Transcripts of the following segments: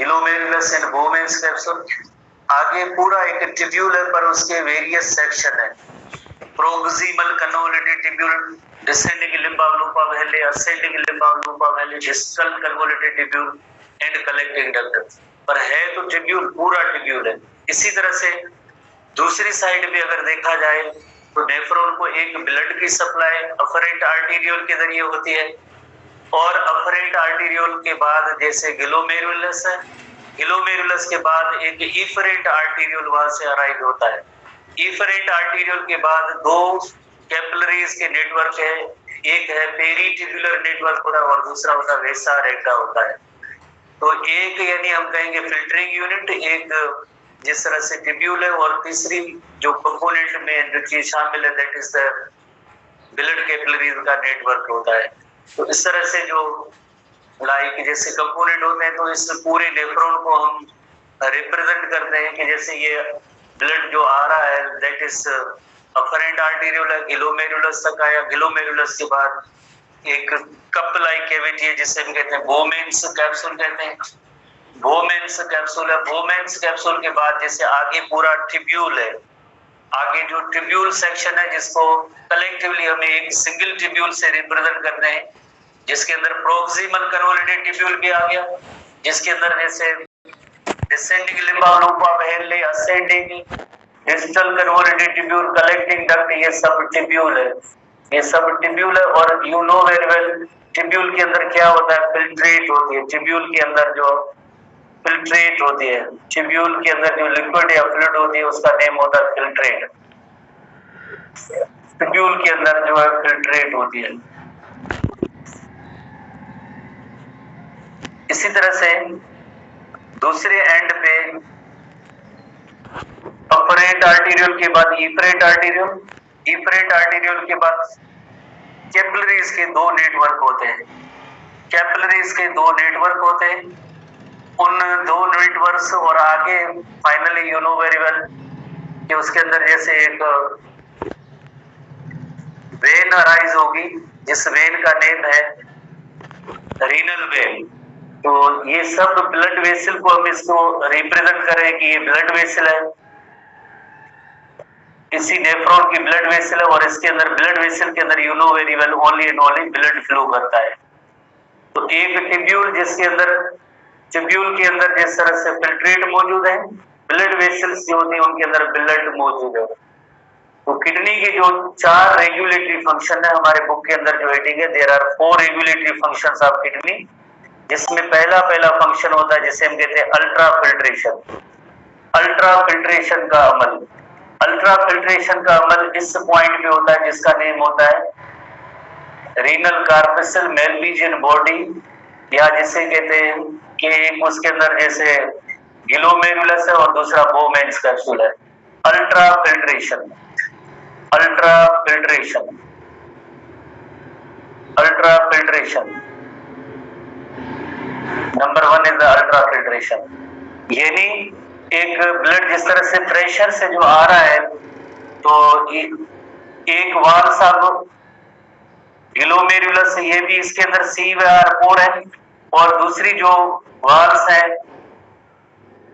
Glomerulus and Bowman's capsule. आगे पूरा एक ट्यूब्यूल है पर उसके वेरियस सेक्शन है। Proximal convoluted tubule, descending limb of loop of Henle, ascending limb of loop of Henle, distal convoluted tubule and collecting duct. पर है तो ट्यूब्यूल, पूरा ट्यूब्यूल है। इसी तरह से दूसरी साइड भी अगर देखा जाए तो नेफ्रॉन को एक ब्लड की सप्लाई अफरेंट आर्टीरियोल के जरिए होती है, और अफरेंट आर्टीरियोल के बाद जैसे ग्लोमेरुलस है, ग्लोमेरुलस के बाद एक इफरेंट आर्टीरियोल वहां से अराइव होता है। इफरेंट आर्टीरियोल के बाद दो कैपिलरीज के नेटवर्क है, एक है पेरीट्यूबुलर नेटवर्क होता है और दूसरा होता है वेसा रेक्टा होता है। तो एक यानी हम कहेंगे फिल्टरिंग यूनिट, एक जिस तरह से ट्यूब्यूल है, और तीसरी जो कंपोनेंट में जो चीज शामिल है that is the blood capillaries का नेटवर्क होता है। तो इस तरह से जो लाइक जैसे कंपोनेंट होते हैं, तो इस पूरे नेफ्रॉन को हम रिप्रेजेंट करते हैं कि जैसे ये ब्लड जो आ रहा है दैट इज अफरेंट आर्टीरियोल है, ग्लोमेरुलस तक आया, ग्लोमेरुलस के बाद एक कप लाइक कैविटी है जिसे हम कहते हैं बोमेन्स कैप्सूल कहते हैं। बोमेन्स कैप्सूल है, बोमेन्स कैप्सूल के बाद जैसे आगे पूरा ट्यूब्यूल है, आगे जो ट्यूब्यूल सेक्शन है जिसको कलेक्टिवली हमें एक सिंगल ट्यूब्यूल से रिप्रेजेंट करते हैं, जिसके अंदर प्रोक्सिमल कन्वोल्यूटेड ट्यूब्यूल भी आ गया, जिसके अंदर जैसे descending limb of loop of Henle, ascending distal convoluted tubule, collecting duct, ये सब ट्यूब्यूल है, ये सब ट्यूब्यूल है। और you know very well tubule के अंदर क्या होता है, फिल्ट्रेट होती है। ट्यूब्यूल के अंदर जो फिल्ट्रेट होती है, ट्यूब्यूल के अंदर जो लिक्विड या फ्लूइड होती है उसका नेम होता है फिल्ट्रेट। ट्यूब्यूल के अंदर जो है फिल्ट्रेट होती है। इसी तरह से दूसरे एंड पे अफरेंट आर्टीरियोल के बाद इफरेंट आर्टीरियोल, इफरेंट आर्टीरियोल के बाद कैपिलरीज के दो नेटवर्क होते हैं। कैपिलरीज के दो नेटवर्क होते हैं, उन दो नेटवर्क्स और आगे finally you know very well कि उसके अंदर जैसे एक वेन अराइज होगी, जिस वेन का नेम है रीनल वेन। तो ये सब ब्लड वेसल को हम इसको रिप्रेजेंट करें कि ये ब्लड वेसल है, इसी नेफ्रॉन की ब्लड वेसल है, और इसके अंदर ब्लड वेसल के अंदर you know very well only and only blood flow करता है। तो एक ट्यूब्यूल जिसके अंदर, ट्यूब्यूल के अंदर जिस तरह से फिल्ट्रेट मौजूद है, ब्लड वेसल्स जो होती है उनके अंदर ब्लड मौजूद है। तो किडनी के जो 4 रेगुलेटरी फंक्शन है हमारे बुक के अंदर जो हेडिंग है there are 4 regulatory functions of kidney, जिसमें पहला फंक्शन होता है जिसे हम कहते हैं अल्ट्रा फिल्ट्रेशन। अल्ट्रा फिल्ट्रेशन का अमल, अल्ट्रा फिल्ट्रेशन का अमल इस पॉइंट पे होता है जिसका नेम होता है रीनल कार्पेसल मेलपीजियन बॉडी, या जिसे कहते हैं कि उसके अंदर जैसे ग्लोमेरुलस है और दूसरा बोमेन्स कैप्सूल है। Ultra filtration, ultra filtration, ultra filtration, number 1 is the ultra filtration. यानी एक ब्लड जिस तरह से प्रेशर से जो आ रहा है, तो एक वाल साहब ग्लोमेरुलस, ये भी इसके अंदर CVR4 है, और दूसरी जो वाल्स है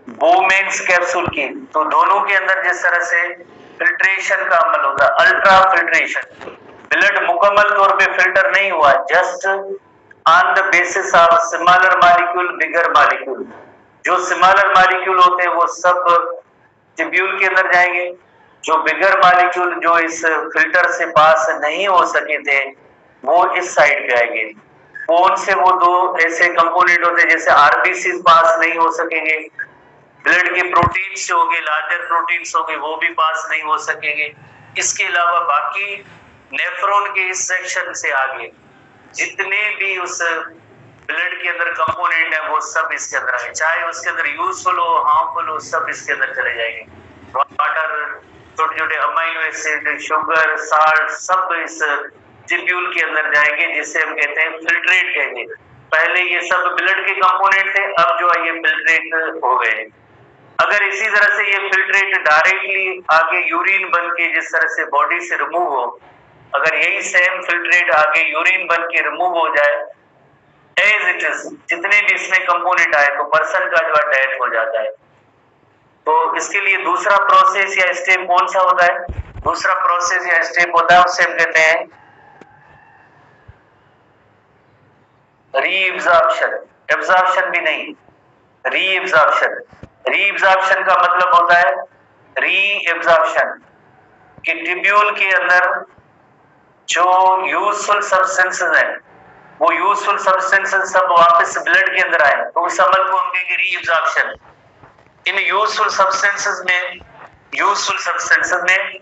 बोमेन्स कैप्सूल की, तो दोनों के अंदर जिस तरह से फिल्ट्रेशन का अमल होता है अल्ट्रा फिल्ट्रेशन। ब्लड मुकम्मल तौर पे फिल्टर नहीं हुआ, just on the basis of smaller molecule bigger molecule. जो स्मॉलर मॉलिक्यूल होते हैं वो सब ट्यूब्यूल के अंदर जाएंगे, जो बिगर मॉलिक्यूल जो इस फिल्टर से पास नहीं हो सके थे वो इस साइड पे आएंगे। कौन से वो दो ऐसे कंपोनेंट होते हैं जैसे आरबीसी पास नहीं हो सकेंगे, ब्लड के प्रोटीन्स जो होंगे, लार्जर प्रोटीन्स होंगे, वो भी पास नहीं हो सकेंगे। इसके अलावा बाकी नेफ्रॉन के इस सेक्शन से आगे जितने भी उस ब्लड के अंदर कंपोनेंट है वो सब इसके अंदर आएंगे, चाहे उसके अंदर यूजफुल हो हार्मफुल हो, सब इसके अंदर चले जाएंगे। वाटर, छोटे छोटे अमाइनो एसिड, शुगर, साल्ट, सब इस ट्यूब्यूल के अंदर जाएंगे, जिसे हम कहते हैं फिल्ट्रेट कहेंगे। पहले ये सब ब्लड के कंपोनेंट थे, अब जो है ये फिल्ट्रेट हो गए। अगर इसी तरह से ये फिल्ट्रेट डायरेक्टली आगे यूरिन बन के जिस तरह से बॉडी से रिमूव हो, अगर यही सेम फिल्ट्रेट आगे यूरिन बन के रिमूव हो जाए एज इट इज, जितने भी इसमें कंपोनेंट आए तो पर्सन का जो है डेथ हो जाता है। तो इसके लिए दूसरा प्रोसेस या स्टेप कौन सा होता है? दूसरा प्रोसेस या स्टेप होता है, उसे हम कहते हैं रीएब्जॉर्प्शन। एब्जॉर्प्शन भी नहीं, रीएब्जॉर्प्शन। रीएब्जॉर्प्शन का मतलब होता है रीएब्जॉर्प्शन कि ट्यूब्यूल के अंदर जो यूजफुल सब्सटेंसेस हैं वो यूजफुल सब्सटेंसेस सब वापस ब्लड के अंदर आए, तो उस अमल को हम कहेंगे रीएब्जॉर्प्शन। इन यूजफुल सब्सटेंसेस में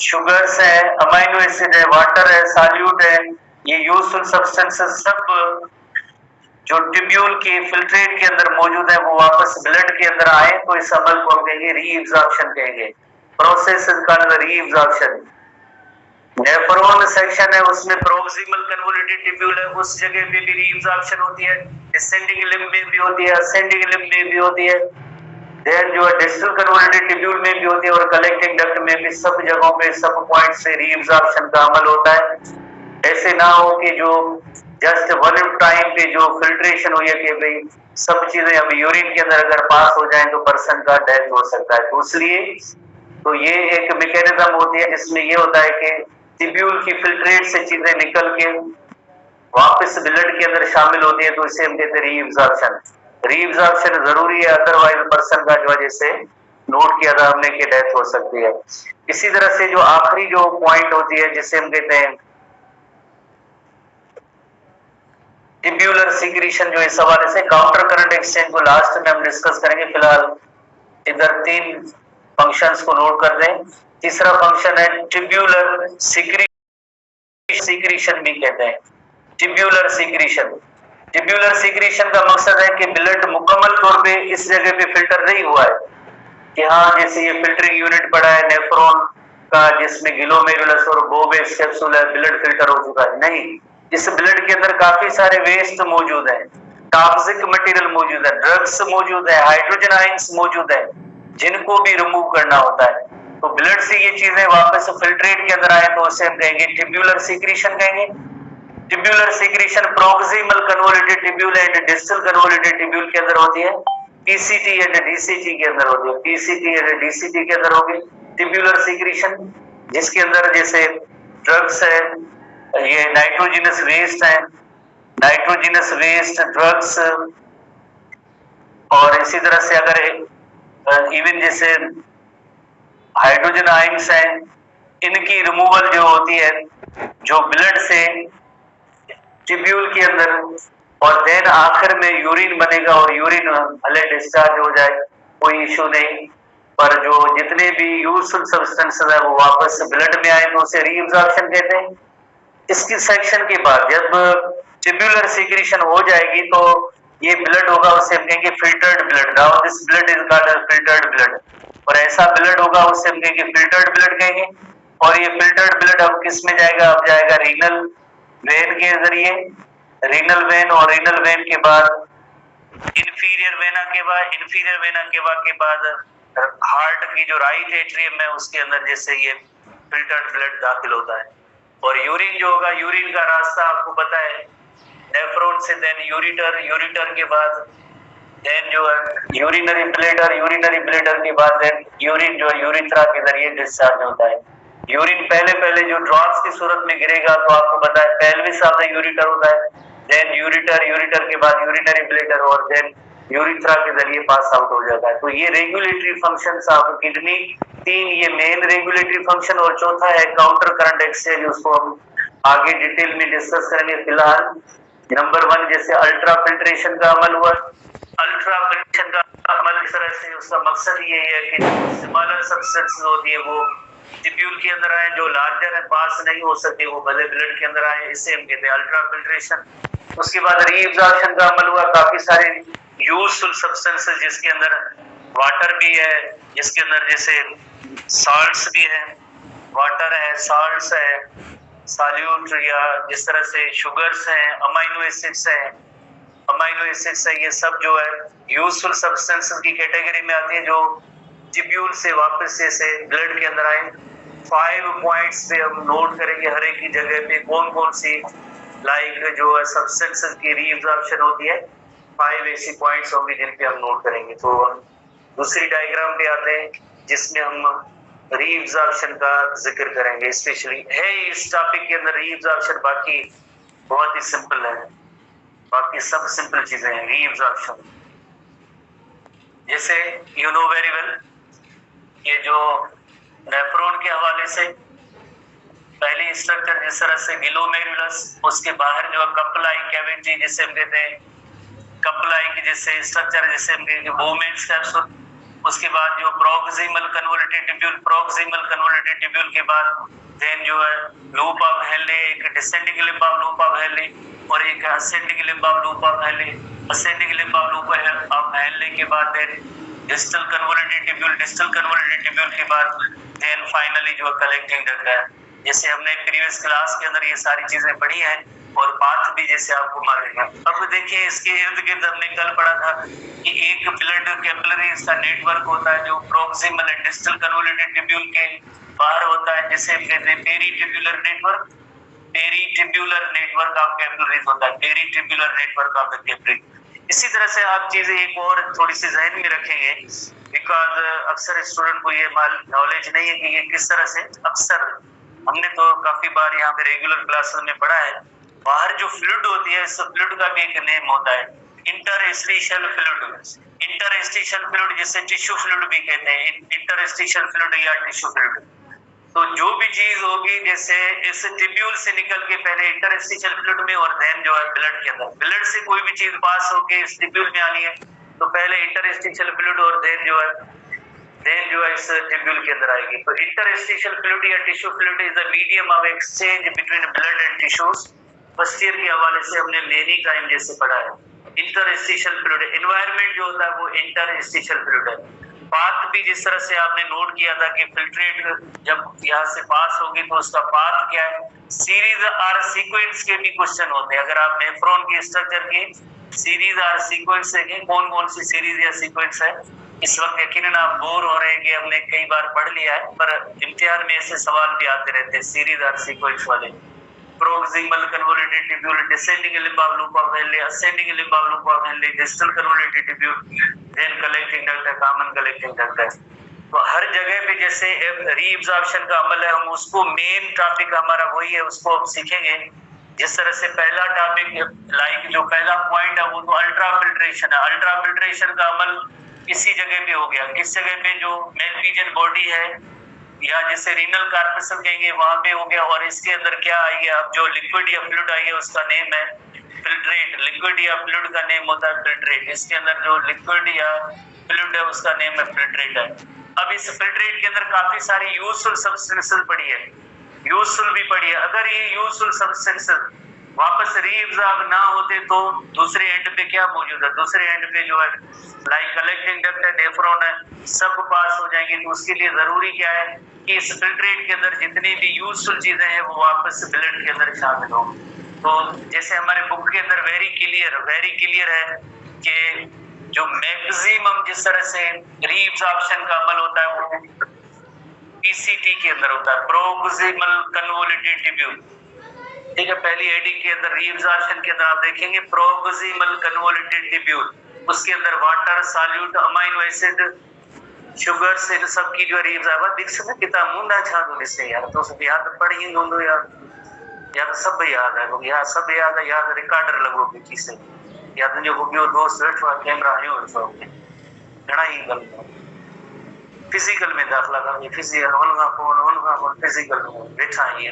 शुगर्स है, अमाइनो एसिड है, वाटर है, सॉल्यूट है, ये यूजफुल सब्सटेंसेस सब जो ट्यूब्यूल के फिल्ट्रेट के अंदर मौजूद है वो वापस ब्लड के अंदर आए, तो इस अमल को हम कहेंगे रीएब्जॉर्प्शन कहेंगे। Process is called reabsorption. Nephron section है, उसमें प्रोक्सिमल कन्वोल्यूटेड ट्यूब्यूल है, उस जगह पे भी रीएब्जॉर्प्शन होती है, डिसेंडिंग लिम्ब में भी होती है, असेंडिंग लिम्ब में भी होती है, देन जो है डिस्टल कन्वोल्यूटेड ट्यूब्यूल में भी होती है और कलेक्टिंग डक्ट में भी, सब जगहों पे सब पॉइंट से रीएब्जॉर्प्शन का अमल होता है। ऐसे ना हो कि जो जस्ट वन टाइम पे जो फिल्ट्रेशन हो या कि भाई सब चीजें अब यूरिन के अंदर अगर पास हो जाए तो पर्सन का डेथ हो सकता है। तो इसलिए तो ये एक मैकेनिज्म होती है जिसमें ये होता है कि ट्यूब्यूल की फिल्ट्रेट से चीजें निकल के वापस ब्लड के अंदर शामिल होती है, तो इसे हम कहते हैं रीएब्जॉर्प्शन। रीएब्जॉर्प्शन जरूरी है, अदरवाइज पर्सन का जो है जैसे नोट किया था हमने कि डेथ हो सकती है। इसी तरह से जो आखिरी जो पॉइंट होती है जिसे हम कहते हैं ट्यूब्यूलर सीक्रेशन, जो इस हवाले से काउंटर करंट एक्सचेंज को लास्ट में हम डिस्कस करेंगे। फिलहाल इधर 3 फंक्शंस को नोट कर दें। तीसरा फंक्शन है ट्यूब्यूलर सीक्रेशन भी कहते हैं, ट्यूब्यूलर सीक्रेशन। ट्यूब्यूलर सीक्रेशन का मकसद है कि ब्लड मुकम्मल तौर पे इस जगह पे फिल्टर नहीं हुआ है कि हाँ जैसे ये फिल्टरिंग यूनिट पड़ा है नेफ्रॉन का जिसमें ग्लोमेरुलस और बोवेस कैप्सूल है, ब्लड फिल्टर हो चुका है, नहीं, इस ब्लड के अंदर काफी सारे वेस्ट मौजूद है, टॉक्सिक मटेरियल मौजूद है, ड्रग्स मौजूद है, हाइड्रोजन आयंस मौजूद है, जिनको भी रिमूव करना होता है। तो ब्लड से ये चीजें वापस फिल्ट्रेट के अंदर आए तो उसे हम कहेंगे ट्यूब्यूलर सीक्रेशन कहेंगे। Tubular secretion proximal convoluted tubule and distal convoluted tubule के अंदर होती है, पीसीटी एंड डीसीटी के अंदर होती है, पीसीटी एंड डीसीटी के अंदर होगी ट्यूब्यूलर सीक्रेशन, जिसके अंदर जैसे ड्रग्स है, ये नाइट्रोजिनस वेस्ट है, नाइट्रोजिनस वेस्ट ड्रग्स, और इसी तरह से अगर इवन जैसे हाइड्रोजन आयंस हैं, इनकी रिमूवल जो होती है जो ब्लड से ट्यूब्यूल के अंदर, और देन आखिर में यूरिन बनेगा और यूरिन भले डिस्चार्ज हो जाए कोई इशू नहीं, पर जो जितने भी यूजफुल सब्सटेंसेस है वो वापस ब्लड में आए तो उसे रीअब्जॉर्प्शन कहते हैं। इसकी सेक्शन के बाद जब ट्यूब्यूलर सीक्रेशन हो जाएगी तो ये ब्लड होगा उसे हम कहेंगे filtered blood. Now this blood is called filtered blood, और ऐसा ब्लड होगा उसे हम कहेंगे फिल्टर्ड ब्लड कहेंगे। और ये फिल्टर्ड ब्लड अब किस में जाएगा? अब जाएगा रीनल वेन के जरिए, रीनल वेन, और रीनल वेन के बाद इंफीरियर वेना के बाद हार्ट की जो राइट एट्रियम है उसके अंदर जैसे ये फिल्टर्ड ब्लड दाखिल होता है। और यूरिन जो होगा, यूरिन का रास्ता आपको पता है नेफ्रॉन से देन यूरिटर, यूरिटर के बाद देन जो है यूरिनरी ब्लैडर के बाद देन यूरिन जो यूरिथ्रा के जरिए डिस्चार्ज होता है। यूरिन पहले जो ड्रॉप्स की सूरत में गिरेगा तो आपको पता है पेल्विस ऑफ द यूरिटर होता है, देन यूरिटर के बाद यूरिनरी ब्लैडर और देन यूरिथ्रा के जरिए पास आउट हो जाता है। तो ये रेगुलेटरी फंक्शंस ऑफ किडनी, 3 ये मेन रेगुलेटरी फंक्शन, और चौथा है काउंटर करंट एक्सचेंज, उसको हम आगे डिटेल में डिस्कस करेंगे। फिलहाल नंबर 1 जैसे अल्ट्रा फिल्ट्रेशन का अमल हुआ, अल्ट्रा फिल्ट्रेशन का अमल इस तरह से उसका मकसद ये है कि जो स्मॉलर सब्सटेंसेस होती है वो ट्यूब्यूल के अंदर आए, जो लार्जर है पास नहीं हो सकते वो भले ब्लड के अंदर आए, इसे हम कहते हैं अल्ट्रा फिल्ट्रेशन। उसके बाद रीअब्जॉर्प्शन का अमल हुआ, काफी सारे यूजफुल सब्सटेंसेस जिसके अंदर वाटर भी है, जिसके अंदर जैसे साल्ट्स भी है, वाटर है, साल्ट्स है, सॉल्यूट, या जिस तरह से शुगर्स हैं, अमाइनो एसिड्स हैं, ये सब जो है यूजफुल सब्सटेंसेस की कैटेगरी में आती है जो ट्यूब्यूल से वापस जैसे ब्लड के अंदर आए। 5 पॉइंट्स पे हम नोट करेंगे हर एक की जगह पे कौन कौन सी लाइक जो सब्सटेंसेस की रीअब्जॉर्प्शन होती है, 5 ऐसी पॉइंट्स होंगे जिन पे हम नोट करेंगे। तो हम दूसरी डायग्राम पे आते हैं जिसमें हम रीअब्जॉर्प्शन का जिक्र करेंगे। स्पेशली है इस टॉपिक के अंदर रीअब्जॉर्प्शन, बाकी बहुत ही सिंपल है, बाकी सब सिंपल चीजें हैं। रीअब्जॉर्प्शन जैसे यू नो वेरी वेल, ये जो नेफ्रॉन के हवाले से पहली स्ट्रक्चर जिस तरह से ग्लोमेरुलस, उसके बाहर जो कपलाई कैविटी जिसे हम कहते हैं, कपलाई की जैसे स्ट्रक्चर जिसे हम कहते हैं बोमेन्स कैप्सूल, उसके बाद जो proximal convoluted tubule, proximal convoluted tubule के बाद देन जो है लूप ऑफ हेले, एक descending limb of loop of Henle और एक ascending limb of loop of Henle. Ascending limb of loop of Henle के बाद then distal convoluted tubule, distal convoluted tubule के बाद देन फाइनली जो कलेक्टिंग डक्ट है। जैसे हमने प्रीवियस क्लास के अंदर ये सारी चीजें पढ़ी हैं और पाथ भी जैसे आपको मालूम है। अब देखिए इसके इर्द गिर्द हमने कल पढ़ा था कि एक ब्लड कैपिलरीज का नेटवर्क होता है जो proximal and distal convoluted tubule के बाहर होता है, जिसे कहते हैं पेरीट्यूब्यूलर नेटवर्क। पेरीट्यूब्यूलर नेटवर्क ऑफ कैपिलरीज होता है, पेरीट्यूब्यूलर नेटवर्क ऑफ द कैपिलरी। इसी तरह से आप चीजें एक और थोड़ी सी जहन में रखेंगे, बिकॉज अक्सर स्टूडेंट को ये नॉलेज नहीं है कि ये किस तरह से, अक्सर हमने तो काफी बार यहाँ पे रेगुलर क्लासेस में पढ़ा है, बाहर जो फ्लूइड होती है, इस फ्लूइड का भी एक नेम होता है इंटरस्टिशियल फ्लूइड। इंटरस्टिशियल फ्लूइड जिसे टिश्यू फ्लूइड भी कहते हैं, इंटरस्टिशियल फ्लूइड या टिश्यू फ्लूइड। तो जो भी चीज होगी जैसे इस ट्यूब्यूल से निकल के पहले इंटरस्टिशियल फ्लूइड में और देन जो है ब्लड के अंदर, ब्लड से कोई भी चीज पास होके इस ट्यूब्यूल में आनी है तो पहले इंटरस्टिशियल फ्लूइड और देन जो है इस ट्यूब्यूल के अंदर आएगी। तो इंटरस्टिशियल फ्लूइड या tissue fluid is the medium of exchange between blood and tissues. First year के हवाले से हमने मेनी टाइम जैसे पढ़ा है। इंटरस्टिशियल फ्लूइड एनवायरनमेंट जो होता है वो इंटरस्टिशियल फ्लूइड है। पाथ भी जिस तरह से आपने नोट किया था कि फिल्ट्रेट जब यहाँ से पास होगी तो उसका पाथ क्या है, सीरीज और सीक्वेंस के भी क्वेश्चन होते हैं। अगर आप नेफ्रॉन की स्ट्रक्चर की सीरीज और सीक्वेंस देखें, कौन कौन सी सीरीज या सीक्वेंस है, इस वक्त यकीनन आप बोर हो रहे हैं कि हमने कई बार पढ़ लिया है, पर इम्तिहान में ऐसे सवाल भी आते रहते हैं सीरीज और सीक्वेंस वाले। Proximal convoluted tubule, descending limb of loop of Henle, ascending limb of loop of Henle, distal convoluted tubule, then collecting duct है, कॉमन कलेक्टिंग डक्ट है। तो हर जगह पे जैसे रीअब्जॉर्प्शन का अमल है, हम उसको मेन टॉपिक हमारा वही है, उसको हम सीखेंगे। जिस तरह से पहला टॉपिक लाइक जो पहला पॉइंट है वो तो अल्ट्रा फिल्ट्रेशन है। अल्ट्रा फिल्ट्रेशन का अमल इसी जगह पे हो गया, किस जगह पे, जो मेलफिजियन बॉडी है या जिसे रीनल कार्पसल कहेंगे वहां पे हो गया। और इसके अंदर क्या आई है, अब जो लिक्विड या फ्लूइड आई है उसका नेम है फिल्ट्रेट। लिक्विड या फ्लूइड का नेम होता है फिल्ट्रेट। इसके अंदर जो लिक्विड या फ्लूइड है उसका नेम है फिल्ट्रेट है। अब इस फिल्ट्रेट के अंदर काफी सारी यूजफुल सब्सटेंसेस पड़ी है, यूजफुल भी पड़ी है। अगर ये यूजफुल सब्सटेंसेस वापस रीअब्जॉर्ब ना होते तो दूसरे एंड पे क्या मौजूद है, दूसरे एंड पे जो है लाइक कलेक्टिंग डक्ट है, नेफ्रॉन है, सब पास हो जाएंगे। तो उसके लिए जरूरी क्या है कि इस फिल्ट्रेट के अंदर जितनी भी यूजफुल चीजें हैं वो वापस ब्लड के अंदर शामिल हो। तो जैसे हमारे बुक के अंदर वेरी क्लियर है कि जो मैक्सिमम जिस तरह से रीअब्जॉर्प्शन का अमल होता है वो पीसीटी के अंदर होता है, प्रोक्सिमल कन्वोल्यूटेड ट्यूब्यूल। ठीक है, पहली हेडिंग के अंदर रीअब्जॉर्प्शन के अंदर आप देखेंगे प्रोक्सिमल कन्वोल्यूटेड ट्यूब्यूल, उसके अंदर water, solute, amino acid, sugar से सब की जो रीअब्जॉर्ब दिख सकता कितना मुंडा छा दो इससे यार, तो सब याद पढ़ ही दो यार, याद सब याद है, याद सब याद है, याद रिकॉर्डर लगोगे किसे याद जो हो दोस्त बैठो कैमरा आयो तो घना ही गल फिजिकल में दाखला करके फिजिकल होगा फिजिकल में बैठा ही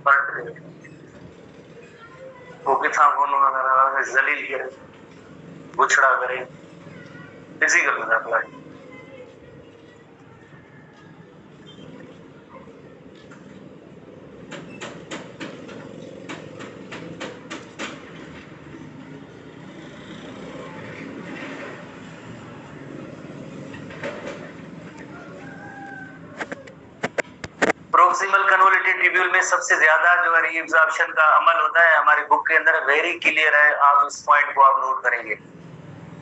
पर वो किथा होनो जलील करे बुछड़ा करे फिजिकल में दाखला। प्रोक्सिमल कन्वोल्यूटेड ट्यूब्यूल में सबसे ज्यादा जो है रीअब्जॉर्प्शन का अमल होता है, हमारी बुक के अंदर वेरी क्लियर है, आप इस पॉइंट को आप नोट करेंगे।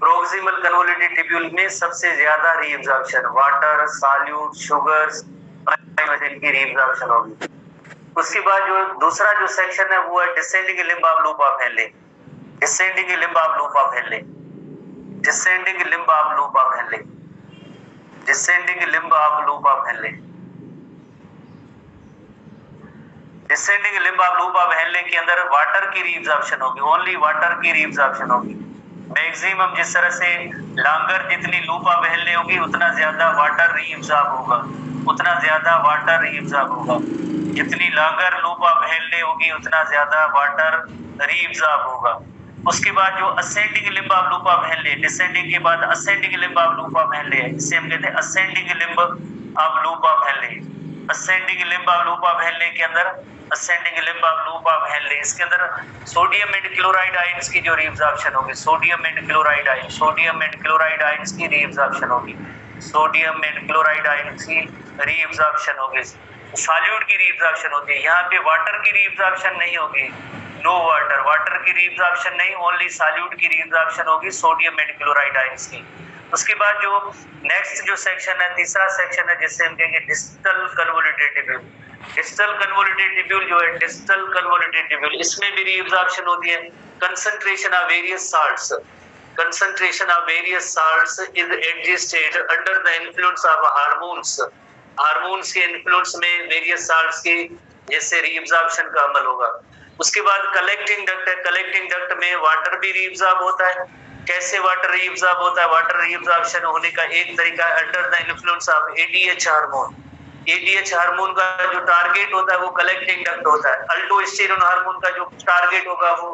प्रोक्सिमल कन्वोल्यूटेड ट्यूब्यूल में सबसे ज्यादा रीअब्जॉर्प्शन वाटर, सॉल्यूट, शुगर्स की रीअब्जॉर्प्शन होगी। उसके बाद जो दूसरा जो सेक्शन है वो है descending limb of loop of Henle, descending limb of loop of Henle, descending limb of loop of Henle, descending limb of loop of Henle, descending limb of loop of Henle के अंदर water की reabsorption होगी, only water की reabsorption होगी। Maximum जिस तरह से longer जितनी लूप ऑफ हेनले होगी उतना ज्यादा वाटर रीअब्जॉर्ब होगा, उतना ज्यादा वाटर रीअब्जॉर्ब होगा। जितनी लॉन्गर लूप ऑफ हेनले होगी उतना ज्यादा वाटर रीअब्जॉर्ब होगा। उसके बाद जो ascending limb of loop of Henle, descending के बाद ascending limb of loop of Henley है, इसे हम कहते हैं ascending limb of loop of Henley. Ascending limb of loop of Henle के अंदर ascending limb of loop of Henley, इसके अंदर सोडियम एंड क्लोराइड आयंस की जो रीअब्जॉर्प्शन होगी, sodium and chloride ion, sodium and chloride ions की reabsorption होगी, sodium and chloride ions की रीअब्जॉर्प्शन होगी। सॉल्यूट की रीअब्जॉर्प्शन होती है, यहाँ पे वाटर की रीअब्जॉर्प्शन नहीं होगी, नो वाटर, वाटर की रीअब्जॉर्प्शन नहीं, ओनली सॉल्यूट की रीअब्जॉर्प्शन होगी सोडियम एंड क्लोराइड आयंस की। उसके बाद जो नेक्स्ट जो सेक्शन है, तीसरा सेक्शन है जिसे हम कहेंगे distal convoluted tubule. Distal convoluted tubule जो है, डिस्टल कन्वोल्यूटेड ट्यूब्यूल, इसमें भी रीअब्जॉर्प्शन होती है। Concentration of various salts, concentration of various salts is adjusted under the influence of hormones, hormones के इन्फ्लुएंस में वेरियस साल्ट्स की जैसे रीअब्जॉर्प्शन का अमल होगा। उसके बाद कलेक्टिंग डक्ट है, कलेक्टिंग डक्ट में वाटर भी रीअब्जॉर्ब होता है। कैसे वाटर रीअब्जॉर्ब होता है? वाटर रीअब्जॉर्प्शन होने का एक तरीका है under the influence of ADH hormone. ADH hormone का जो टारगेट होता है वो कलेक्टिंग डक्ट होता है। अल्डोस्टेरोन हार्मोन का जो टारगेट होगा वो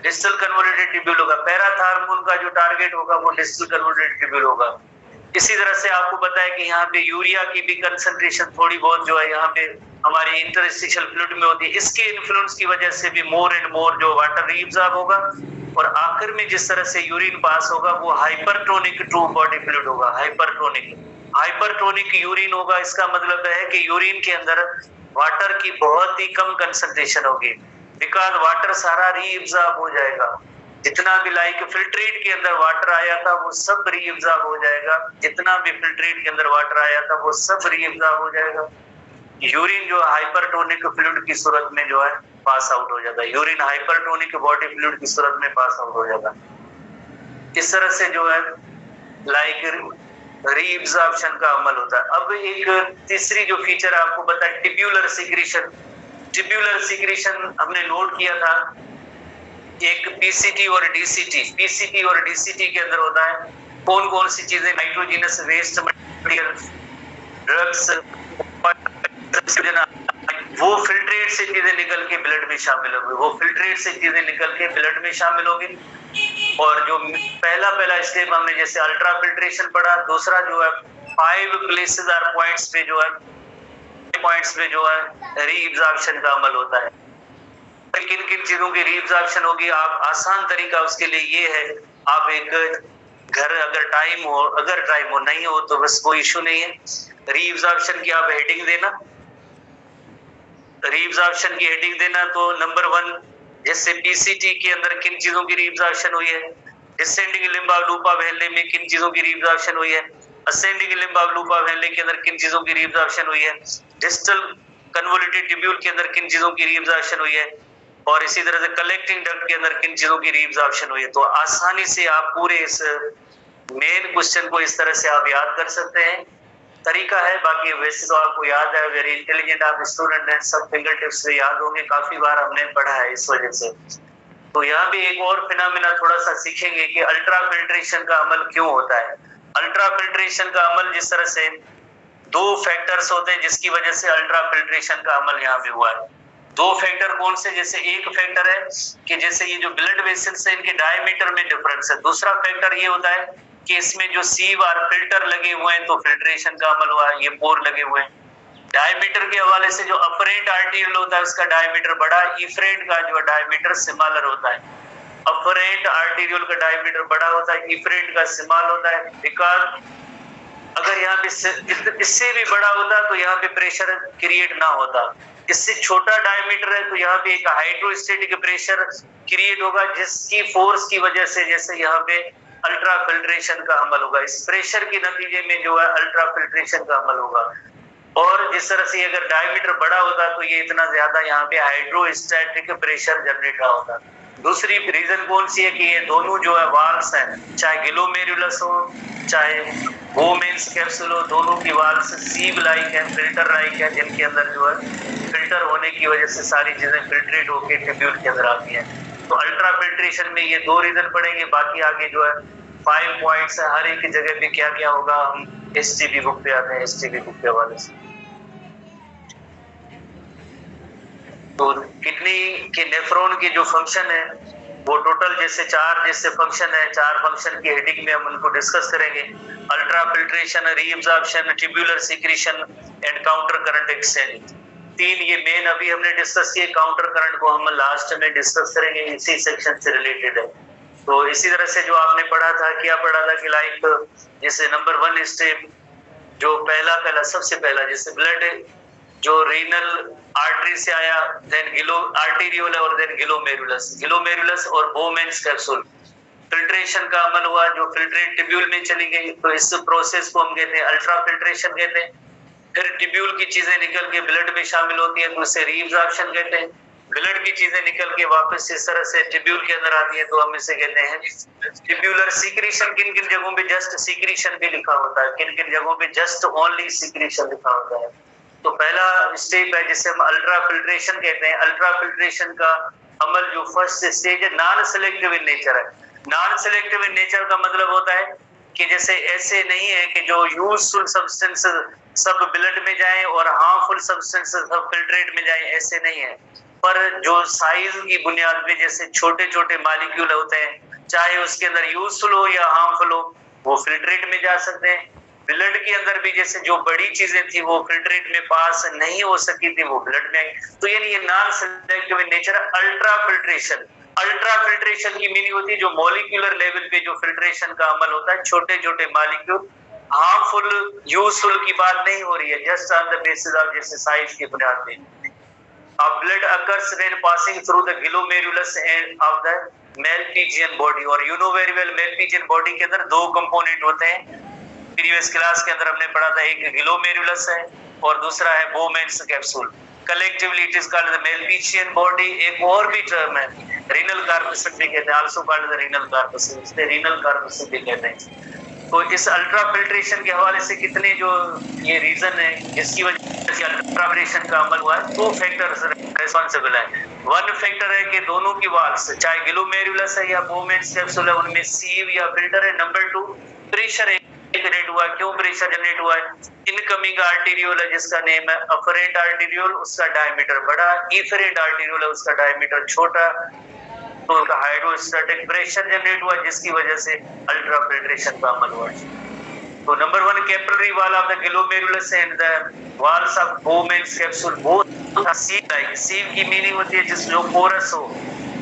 डिस्टल कन्वोल्यूटेड ट्यूब्यूल होगा। पैराथार्मोन का जो टारगेट होगा वो डिस्टल कन्वोल्यूटेड ट्यूब्यूल होगा। इसी तरह से आपको पता है कि यहाँ पे यूरिया की भी कंसंट्रेशन थोड़ी बहुत जो है यहाँ पे हमारे इंटरस्टिशियल फ्लूइड में होती है। इसके इन्फ्लुएंस की वजह से भी मोर एंड मोर जो वाटर रीअब्जॉर्ब होगा और आखिर में जिस तरह से यूरिन पास होगा वो हाइपरटोनिक ट्रू बॉडी फ्लूइड होगा। हाइपरटोनिक यूरिन होगा। इसका मतलब है कि यूरिन के अंदर वाटर की बहुत ही कम कंसंट्रेशन होगी, बिकॉज वाटर सारा रीअब्जॉर्ब हो जाएगा। जितना भी लाइक फिल्ट्रेट के अंदर वाटर आया था वो सब रीअब्जॉर्ब हो जाएगा। जितना भी फिल्ट्रेट के अंदर वाटर आया था वो सब रीअब्जॉर्ब हो जाएगा। यूरिन जो हाइपरटोनिक फ्लूइड की सूरत में जो है पास आउट हो जाता है। यूरिन हाइपरटोनिक बॉडी फ्लूइड की सूरत में पास आउट हो जाता है। इस तरह से जो है लाइक रीअब्जॉर्प्शन का अमल होता है। अब एक तीसरी जो फीचर आपको पता है टिब्यूलर सिक्रीशन। टिब्यूलर सिक्रीशन हमने नोट किया था, एक पीसीटी और डीसीटी। पीसीटी और डीसीटी के अंदर होता है कौन कौन सी चीजें, नाइट्रोजनस वेस्ट मटेरियल, ड्रग्स, वो फिल्ट्रेट से चीजें निकल के ब्लड में शामिल होगी, वो फिल्ट्रेट से चीजें निकल के ब्लड में शामिल होगी। और जो पहला स्टेप हमने जैसे अल्ट्रा फिल्ट्रेशन पढ़ा, दूसरा जो है 5 प्लेसेस और पॉइंट्स पे जो है रीअब्जॉर्प्शन का अमल होता है। किन किन चीजों की रीअब्जॉर्प्शन होगी? आप आसान तरीका उसके लिए ये है, आप एक घर अगर टाइम हो नहीं हो तो बस कोई इशू नहीं है। रीअब्जॉर्प्शन की आप हेडिंग देना, रीअब्जॉर्प्शन की हेडिंग देना। तो नंबर 1 जैसे पीसीटी के अंदर किन चीजों की रीअब्जॉर्प्शन हुई है, descending limb of loop of Henley में किन चीजों की रीअब्जॉर्प्शन हुई है, ascending limb of loop of Henle के अंदर किन चीजों की रीअब्जॉर्प्शन हुई है, डिस्टल कन्वोल्यूटेड ट्यूब्यूल के अंदर किन चीजों की रीअब्जॉर्प्शन हुई है, और इसी तरह से कलेक्टिंग डक्ट के अंदर किन चीजों की रीअब्जॉर्प्शन हुई है। तो आसानी से आप पूरे इस मेन क्वेश्चन को इस तरह से आप याद कर सकते हैं। तरीका है, बाकी वैसे तो आपको याद है, वेरी इंटेलिजेंट आप स्टूडेंट हैं, सब फिंगर टिप्स से याद होंगे, काफी बार हमने पढ़ा है इस वजह से। तो यहाँ भी एक और फिनोमेना थोड़ा सा सीखेंगे कि अल्ट्रा फिल्ट्रेशन का अमल क्यों होता है। अल्ट्रा फिल्ट्रेशन का अमल जिस तरह से 2 फैक्टर्स होते हैं जिसकी वजह से अल्ट्रा फिल्ट्रेशन का अमल यहाँ पे हुआ है। 2 फैक्टर कौन से? जैसे एक फैक्टर है कि जैसे ये जो ब्लड वेसल्स है इनके डायमीटर में डिफरेंस है। दूसरा फैक्टर ये होता है कि इसमें जो सीव और फिल्टर लगे हुए हैं तो फिल्ट्रेशन का अमल हुआ है, ये पोर लगे हुए हैं। डायमीटर के हवाले से जो अफरेंट आर्टेरियल होता है उसका डायमीटर बड़ा, इफरेंट का जो डायमीटर स्मॉलर होता है। अफरेंट आर्टेरियल का डायमीटर बड़ा होता है, इफरेंट का स्मॉल होता है, बिकॉज अगर यहाँ पे इससे भी बड़ा होता तो यहाँ पे प्रेशर क्रिएट ना होता। इससे छोटा डायमीटर है तो यहाँ पे एक हाइड्रोस्टेटिक प्रेशर क्रिएट होगा जिसकी फोर्स की वजह से जैसे यहाँ पे अल्ट्रा फिल्ट्रेशन का अमल होगा। इस प्रेशर के नतीजे में जो है अल्ट्रा फिल्ट्रेशन का अमल होगा। और जिस तरह से अगर डायमीटर बड़ा होता तो ये इतना ज्यादा यहाँ पे हाइड्रोस्टैटिक प्रेशर जनरेट होता। दूसरी रीजन कौन सी है कि ये दोनों जो है वाल्स हैं, चाहे ग्लोमेरुलस हो चाहे बोमेन्स कैप्सूल हो, दोनों की वाल्स सीव लाइक है, फिल्टर लाइक है, जिनके अंदर जो है फिल्टर होने की वजह से सारी चीजें फिल्ट्रेट होकर ट्यूब्यूल के अंदर आती हैं। तो अल्ट्रा फिल्ट्रेशन में ये दो रीजन पड़ेंगे, बाकी आगे जो है 5 पॉइंट्स है, हर एक जगह पे क्या क्या होगा हम एसटीपी बुक पे आते हैं, एसटीपी बुक के हवाले से। तो किडनी के नेफ्रॉन की जो फंक्शन है वो टोटल जैसे 4 जैसे फंक्शन है, 4 फंक्शन की हेडिंग में हम उनको डिस्कस करेंगे। Ultra filtration, reabsorption, tubular secretion and counter current exchange, 3 ये मेन अभी हमने डिस्कस किए। काउंटर करंट को हम लास्ट में डिस्कस करेंगे, इसी सेक्शन से रिलेटेड है। तो इसी तरह से जो आपने पढ़ा था, क्या पढ़ा था कि लाइक जैसे नंबर 1 स्टेप जो पहला सबसे पहला जैसे ब्लड जो रीनल आर्टरी से आया, देन आर्टेरियोल और देन ग्लोमेरुलस और बोमेन्स कैप्सूल, फिल्ट्रेशन का अमल हुआ जो फिल्ट्रेट ट्यूब्यूल में चली गई, तो इस प्रोसेस को हम कहते हैं अल्ट्रा फिल्ट्रेशन कहते हैं। फिर ट्यूब्यूल की चीजें निकल के ब्लड में शामिल होती है तो उसे रीअब्जॉर्प्शन कहते हैं। ब्लड की चीजें निकल के वापस इस तरह से ट्यूब्यूल के अंदर आती है तो हम इसे कहते हैं ट्यूब्यूलर सीक्रेशन। किन किन जगहों पे जस्ट सीक्रेशन भी लिखा होता है, किन किन जगहों पे जस्ट ओनली सीक्रेशन लिखा होता है। तो पहला स्टेप है जिसे हम अल्ट्रा फिल्ट्रेशन कहते हैं। अल्ट्रा फिल्ट्रेशन का अमल जो फर्स्ट स्टेज है नॉन सेलेक्टिव इन नेचर है। नॉन सेलेक्टिव इन नेचर का मतलब होता है कि जैसे ऐसे नहीं है कि जो यूजफुल सब्सटेंस सब ब्लड में जाए और हार्मफुल सब्सटेंस सब फिल्ट्रेट में जाए, ऐसे नहीं है। पर जो साइज की बुनियाद पे जैसे छोटे छोटे मॉलिक्यूल होते हैं, चाहे उसके अंदर यूजफुल हो या हार्मफुल हो, वो फिल्ट्रेट में जा सकते हैं। ब्लड के अंदर भी जैसे जो बड़ी चीजें थी वो फिल्ट्रेट में पास नहीं हो सकी थी, वो ब्लड में आई। तो यानी ये non selective in nature ultra filtration. Ultra filtration की मीनिंग होती है जो मॉलिक्यूलर लेवल पे जो फिल्ट्रेशन का अमल होता है, छोटे छोटे मॉलिक्यूल, हार्मफुल यूजफुल की बात नहीं हो रही है, just on the basis of जैसे साइज की बुनियाद पे। Blood occurs when passing through the glomerulus end of the Malpighian body. और you know very well Malpighian body के अंदर 2 कंपोनेंट होते हैं। प्रीवियस क्लास के अंदर हमने पढ़ा था, एक ग्लोमेरुलस है और दूसरा है Bowman's capsule. Collectively it is called the Malpighian body. एक और भी टर्म है रीनल कार्पस भी कहते हैं, also called the renal corpus, इसे रीनल कार्पस भी कहते हैं। तो इस अल्ट्रा फिल्ट्रेशन के हवाले से कितने जो ये रीजन है जिसकी वजह से अल्ट्रा फिल्ट्रेशन का अमल हुआ है, 2 फैक्टर्स रिस्पांसिबल है। 1 फैक्टर है कि दोनों की वाल्स चाहे ग्लोमेरुलस है या बोमेन्स कैप्सूल है उनमें सीव या फिल्टर है। नंबर 2 प्रेशर जनरेट हुआ। क्यों प्रेशर जनरेट हुआ है? इनकमिंग आर्टेरियोल है जिसका नेम है अफरेंट आर्टेरियोल, उसका डायमीटर बड़ा, इफरेंट आर्टेरियोल है उसका डायमीटर छोटा, तो उनका हाइड्रोस्टैटिक प्रेशर जनरेट हुआ जिसकी वजह से अल्ट्रा फिल्ट्रेशन का अमल हुआ। तो number 1 capillary wall of the glomerulus and the walls of Bowman's capsule both sieve like. Sieve की मीनिंग होती है जिस जो पोरस हो,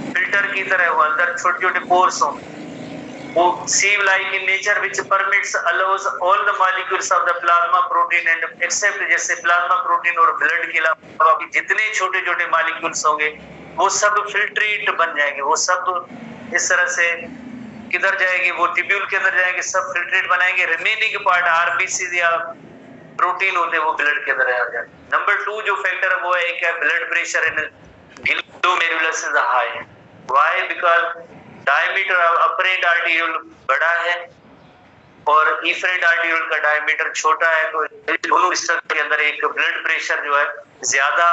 फिल्टर की तरह हो, अंदर छोटे छोटे पोर्स हो, वो sieve like in nature which permits allows all the molecules of the plasma protein and except जैसे प्लाज्मा प्रोटीन और ब्लड के अलावा जितने छोटे छोटे मॉलिक्यूल्स होंगे वो सब फिल्ट्रेट बन जाएंगे। वो सब इस तरह से किधर जाएंगे, वो ट्यूब्यूल के अंदर जाएंगे, सब फिल्ट्रेट बनाएंगे। रिमेनिंग पार्ट आरबीसी या प्रोटीन होते हैं वो ब्लड के अंदर आ जाएंगे। नंबर 2 जो फैक्टर है वो है एक blood pressure in glomerulus is high. Why? Because diameter of afferent arteriole बड़ा है और इफरेंट आर्टेरियोल का डायमीटर छोटा है, तो दोनों स्ट्रक्चर के अंदर एक ब्लड प्रेशर जो है ज्यादा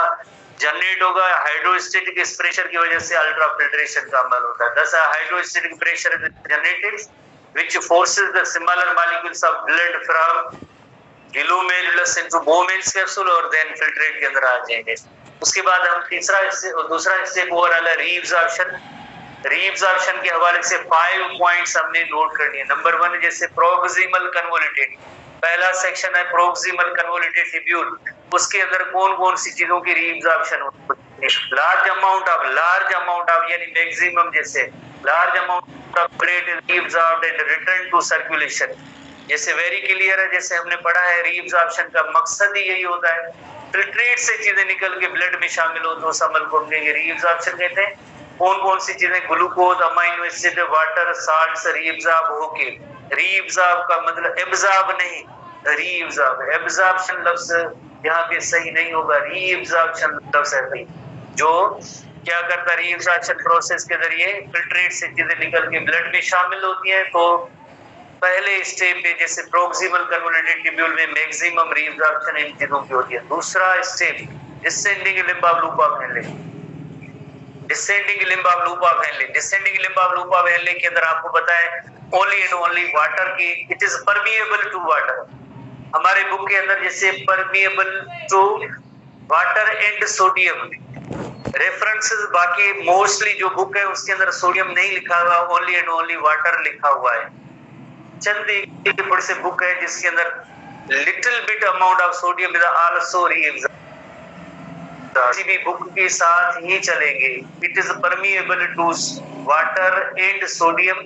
जनरेट होगा। हाइड्रोस्टैटिक इस प्रेशर की वजह से अल्ट्रा फिल्ट्रेशन का अमल होता है। दस hydrostatic pressure generated which forces the similar molecules of blood from glomerulus into Bowman's capsule और देन फिल्ट्रेट के अंदर आ जाएंगे। उसके बाद हम दूसरा स्टेप ओवरऑल है रीअब्जॉर्प्शन। रीअब्जॉर्प्शन के हवाले से 5 पॉइंट्स हमने नोट करनी है। नंबर 1 जैसे प्रोक्सिमल कन्वोल्यूटेड, पहला सेक्शन है प्रोक्सिमल कन्वोल्यूटेड ट्यूब्यूल, उसके अंदर कौन कौन सी चीजों की रीअब्जॉर्प्शन होती है? लार्ज अमाउंट ऑफ यानी मैक्सिमम, जैसे large amount of blood is reabsorbed and return to circulation. जैसे वेरी क्लियर है, जैसे हमने पढ़ा है रीअब्जॉर्प्शन का मकसद ही यही होता है फिल्ट्रेट से चीजें निकल के ब्लड में शामिल हो, तो उस अमल को हम रीअब्जॉर्प्शन कहते हैं। कौन कौन सी चीजें? Glucose, amino acid, water, salts reabsorb होके, रीअब्सॉर्ब का मतलब एब्सॉर्ब नहीं, रीअब्सॉर्ब, एब्सॉर्प्शन लफ्ज यहाँ पे सही नहीं होगा। रीएब्जॉर्प्शन जो क्या करता है, रीएब्जॉर्प्शन प्रोसेस के जरिए फिल्ट्रेट से चीजें निकल के ब्लड में शामिल होती है। तो पहले स्टेप पे जैसे प्रोक्सिमल कन्वोल्यूटेड ट्यूब्यूल में मैक्सिमम रीएब्जॉर्प्शन इन चीजों की होती है। दूसरा step descending limb of loop of Henle, descending limb of loop of Henle, descending limb of loop of Henle के अंदर आपको पता है ओनली एंड ओनली वाटर की, it is permeable to water. हमारे बुक के अंदर जैसे permeable to water and sodium references, बाकी मोस्टली जो बुक है उसके अंदर सोडियम नहीं लिखा हुआ, ओनली एंड ओनली वाटर लिखा हुआ है। चंद एक बड़े से बुक है जिसके अंदर little bit amount of sodium is also reabsorb, किसी भी बुक के साथ ही चलेंगे। It is permeable to water and sodium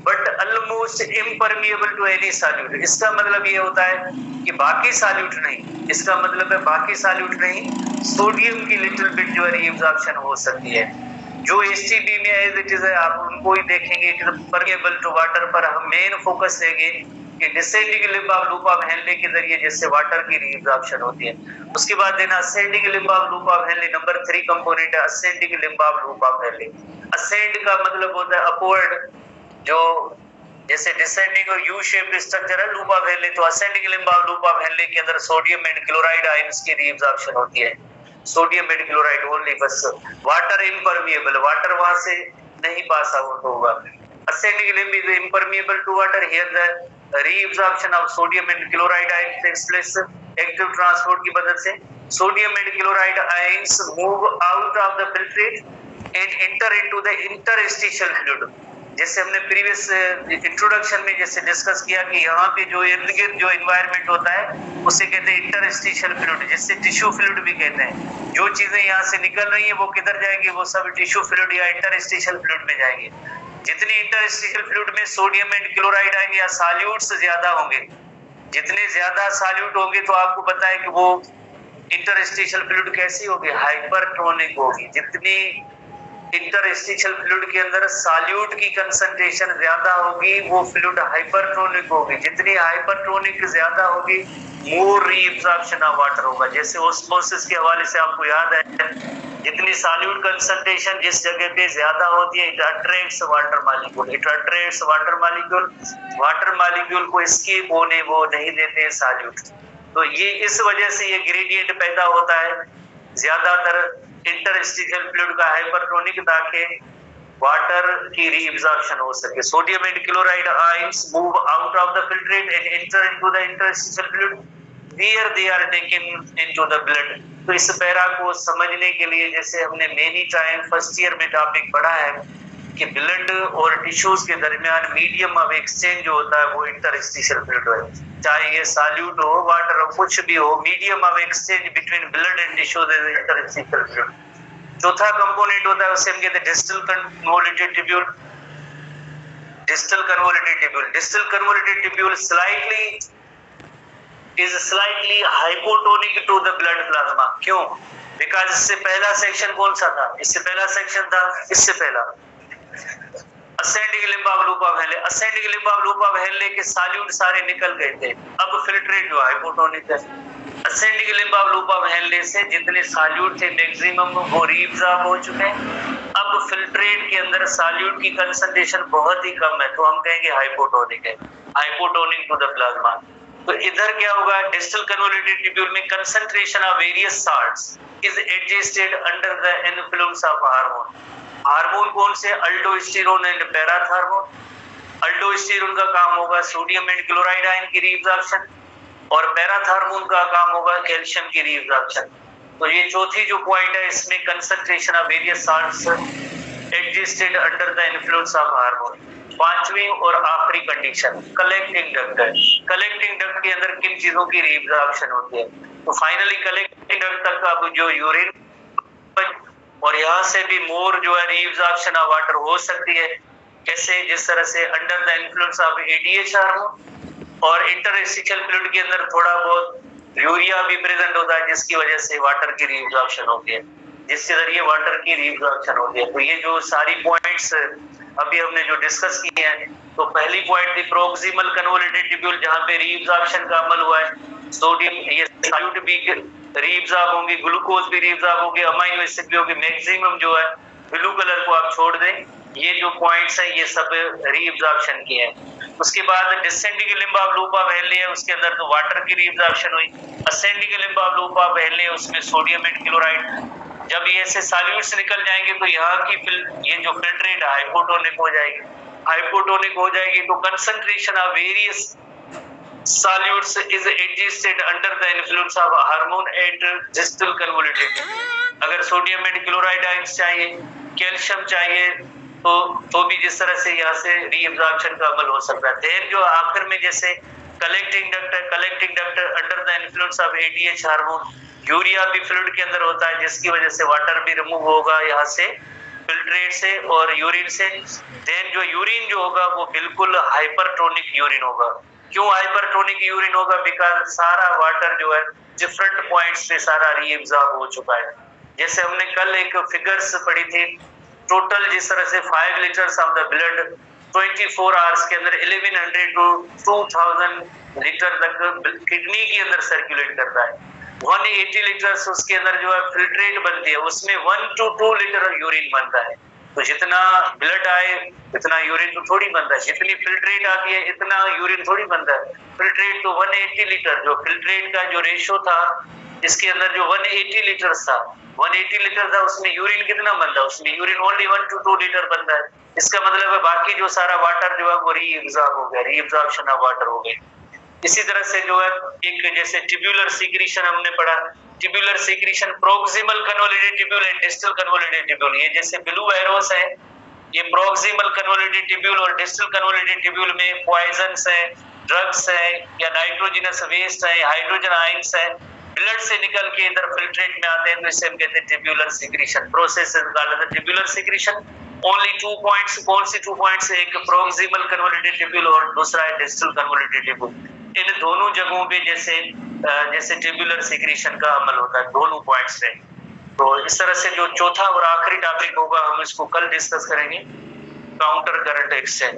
but almost impermeable to any solute. इसका मतलब ये होता है कि बाकी सॉल्यूट नहीं, इसका मतलब है बाकी सॉल्यूट नहीं, सोडियम की लिटिल बिट जो है रीएब्जॉर्प्शन हो सकती है। जो एसटीबी में एज इट इज है आप उनको ही देखेंगे, it is permeable to water, पर हम मेन फोकस देंगे कि descending limb of loop of Henle के जरिए जैसे वाटर की रीएब्जॉर्प्शन होती है। उसके बाद देना ascending limb of loop of Henle, number 3 component है ascending limb of loop of Henle. Ascend का मतलब होता है अपवर्ड, जो जैसे डिसेंडिंग और यू शेप स्ट्रक्चर है लूप ऑफ हेनले, तो ascending limb of loop of Henle के अंदर सोडियम एंड क्लोराइड आयंस की रीएब्जॉर्प्शन होती है, सोडियम एंड क्लोराइड ओनली, बस वाटर इम्परमिएबल, वाटर वहां से नहीं पास आउट होगा। असेंडिंग limb is impermeable to water, here the reabsorption of sodium and chloride ions takes place active transport की मदद से। Sodium and chloride ions move out of the filtrate and enter into the interstitial fluid. जैसे हमने previous introduction में जैसे discuss किया कि यहाँ पे जो इर्द गिर्द जो एनवायरनमेंट होता है उसे कहते हैं इंटरस्टिशियल फ्लूइड, जिससे टिश्यू फ्लूइड भी कहते हैं। जो चीजें यहाँ से निकल रही है वो किधर जाएंगी, वो सब टिश्यू फ्लूइड या इंटरस्टिशियल फ्लूइड में जाएंगे। जितनी इंटरस्टिशियल फ्लूइड में सोडियम एंड क्लोराइड आएंगे या सॉल्यूट्स ज्यादा होंगे, जितने ज्यादा सॉल्यूट होंगे तो आपको पता है कि वो इंटरस्टिशियल फ्लूइड कैसी होगी, हाइपरटोनिक होगी। जितनी इंटरस्टिशियल फ्लूइड के अंदर सॉल्यूट की कंसंट्रेशन ज्यादा होगी वो फ्लूइड हाइपरटोनिक होगी। जितनी हाइपरटोनिक ज्यादा होगी मोर रीएब्जॉर्प्शन ऑफ वाटर होगा। जैसे ऑस्मोसिस के हवाले से आपको याद है, जितनी सॉल्यूट कंसंट्रेशन जिस जगह पे ज्यादा होती है it attracts water molecule, it attracts water molecule, water molecule को एस्केप होने वो नहीं देते हैं सॉल्यूट। तो ये इस वजह से ये ग्रेडियंट पैदा होता है ज्यादातर इंटरस्टिशियल फ्लूइड का हाइपरटोनिक, ताकि वाटर की रीएब्जॉर्प्शन हो सके। Sodium and chloride ions move out of the filtrate and enter into the interstitial fluid where they are taken into the blood. तो इस पैरा को समझने के लिए जैसे हमने मेनी टाइम फर्स्ट ईयर में टॉपिक पढ़ा है कि ब्लड और टिश्यूज के दरमियान मीडियम ऑफ एक्सचेंज जो होता है वो इंटरस्टिशियल फ्लूइड है, चाहे ये सॉल्यूट हो वाटर हो कुछ भी हो, medium of exchange between blood and tissues is interstitial fluid. चौथा कंपोनेंट होता है उसे हम कहते हैं distal convoluted tubule, distal convoluted tubule. Distal convoluted tubule slightly hypotonic to the blood plasma. क्यों? बिकॉज इससे पहला सेक्शन कौन सा था, इससे पहला सेक्शन था, इससे पहला ascending limb of loop of Henley. Ascending limb of loop of Henle के सॉल्यूट सारे निकल गए थे, अब फिल्ट्रेट जो हाइपोटोनिक है। Ascending limb of loop of Henley से जितने सॉल्यूट थे मैक्सिमम वो रीअब्सॉर्ब हो चुके हैं। अब फिल्ट्रेट के अंदर सॉल्यूट की कंसंट्रेशन बहुत ही कम है, तो हम कहेंगे हाइपोटोनिक है, हाइपोटोनिक टू द प्लाज्मा। तो इधर क्या होगा, डिस्टल कन्वोल्यूटेड ट्यूब्यूल में concentration of various salts is adjusted under the influence of hormone. Hormone कौन से? अल्डोस्टेरोन एंड पैराथार्मोन। अल्डोस्टेरोन का काम होगा सोडियम एंड क्लोराइड आयन की रीअब्सॉर्प्शन और पैराथार्मोन का काम होगा कैल्शियम की रीअब्सॉर्प्शन। तो ये चौथी जो पॉइंट है इसमें concentration of various salts adjusted under the influence of hormone. पांचवी और आखिरी कंडीशन कलेक्टिंग डक्ट है। कलेक्टिंग डक्ट के अंदर किन चीजों की रीअब्सॉर्प्शन होती है? तो फाइनली कलेक्टिंग डक्ट तक अब जो यूरिन और यहाँ से भी मोर जो है रीअब्सॉर्प्शन ऑफ वाटर हो सकती है। कैसे? जिस तरह से under the influence of ADH hormone और इंटरस्टिशियल फ्लूइड के अंदर थोड़ा बहुत यूरिया भी प्रेजेंट होता है जिसकी वजह से वाटर की रीअब्सॉर्प्शन होती है, जिसके जरिए वाटर की रीअब्सॉर्प्शन होती है। तो ये जो सारी पॉइंट्स अभी हमने जो डिस्कस किए हैं, तो पहली पॉइंट थी प्रोक्सिमल कन्वोल्यूटेड ट्यूब्यूल जहां पे रीअब्सॉर्प्शन का अमल हुआ है। सोडियम ये सॉल्यूट भी रीअब्जॉर्ब होंगे, ग्लूकोज भी रीअब्जॉर्ब होंगे, अमाइनो एसिड भी होंगे। मैक्सिमम जो है ब्लू कलर को आप छोड़ दें, ये जो पॉइंट्स हैं ये सब रीअब्जॉर्प्शन के हैं। उसके बाद descending limb of loop of Henley है, उसके अंदर तो वाटर की रीअब्जॉर्प्शन हुई। Ascending limb of loop of Henley है, उसमें सोडियम एंड क्लोराइड। जब ये ऐसे सॉल्यूट्स निकल जाएंगे तो यहाँ की ये जो फिल्ट्रेट हाइपोटोनिक हो जाएगी। हाइपोटोनिक हो जाएगी तो concentration of various solutes is adjusted under the influence of hormone at distal convoluted। अगर सोडियम एंड क्लोराइड आयंस चाहिए, कैल्शियम चाहिए तो भी जिस तरह से यहाँ से रीअब्जॉर्प्शन का अमल हो सकता है। देन जो आखिर में जैसे collecting duct under the influence of ADH hormone, urea भी फ्लूइड के अंदर होता है जिसकी वजह से वाटर भी रिमूव होगा यहाँ से फिल्ट्रेट से और यूरिन से। देन जो यूरिन जो होगा वो बिल्कुल हाइपरटोनिक यूरिन होगा। क्यों हाइपरटोनिक यूरिन होगा? बिकॉज सारा वाटर जो है डिफरेंट पॉइंट्स पे सारा रीअब्जॉर्ब हो चुका है। जैसे हमने कल एक फिगर्स पढ़ी थी, टोटल जिस तरह से 5 litres of the blood 24 hours के अंदर 1100 टू 2000 लीटर तक किडनी के अंदर सर्कुलेट करता है। 180 लीटर्स उसके अंदर जो है फिल्ट्रेट बनती है, उसमें 1 to 2 लीटर यूरिन बनता है। तो जितना ब्लड आए इतना यूरिन तो थोड़ी बनता है, जितनी फिल्ट्रेट आती है इतना यूरिन थोड़ी बनता है। फिल्ट्रेट तो 180 लीटर, जो फिल्ट्रेट का जो रेशो था इसके अंदर जो 180 लीटर था, 180 लीटर था, उसमें यूरिन कितना बनता है? उसमें यूरिन ओनली 1 to 2 लीटर बनता है। इसका मतलब है बाकी जो सारा वाटर जो है वो रीअब्जॉर्ब हो गया, रीअब्जॉर्प्शन ऑफ वाटर हो गई। इसी तरह से जो है एक जैसे ट्यूबुलर सीक्रेशन हमने पढ़ा, tubular secretion proximal convoluted tubule and distal convoluted tubule. ये जैसे ब्लू एरोस है, ये प्रोक्सिमल कन्वोल्यूटेड ट्यूब्यूल और डिस्टल कन्वोल्यूटेड ट्यूब्यूल में पॉइजन्स है, ड्रग्स है या नाइट्रोजनस वेस्ट है, हाइड्रोजन आयंस है, ब्लड से निकल के इधर फिल्ट्रेट में आते हैं, तो इसे हम कहते हैं tubular secretion. Process is called the tubular secretion. Only 2 points, कौन सी 2 पॉइंट्स? एक प्रोक्सिमल कन्वोल्यूटेड ट्यूब्यूल और दूसरा है डिस्टल कन्वोल्यूटेड ट्यूब्यूल। इन दोनों जगहों पे जैसे ट्यूबुलर सीक्रेशन का अमल होता है दोनों पॉइंट्स पे। तो इस तरह से जो चौथा और आखिरी टॉपिक होगा हम इसको कल डिस्कस करेंगे, काउंटर करंट एक्सचेंज।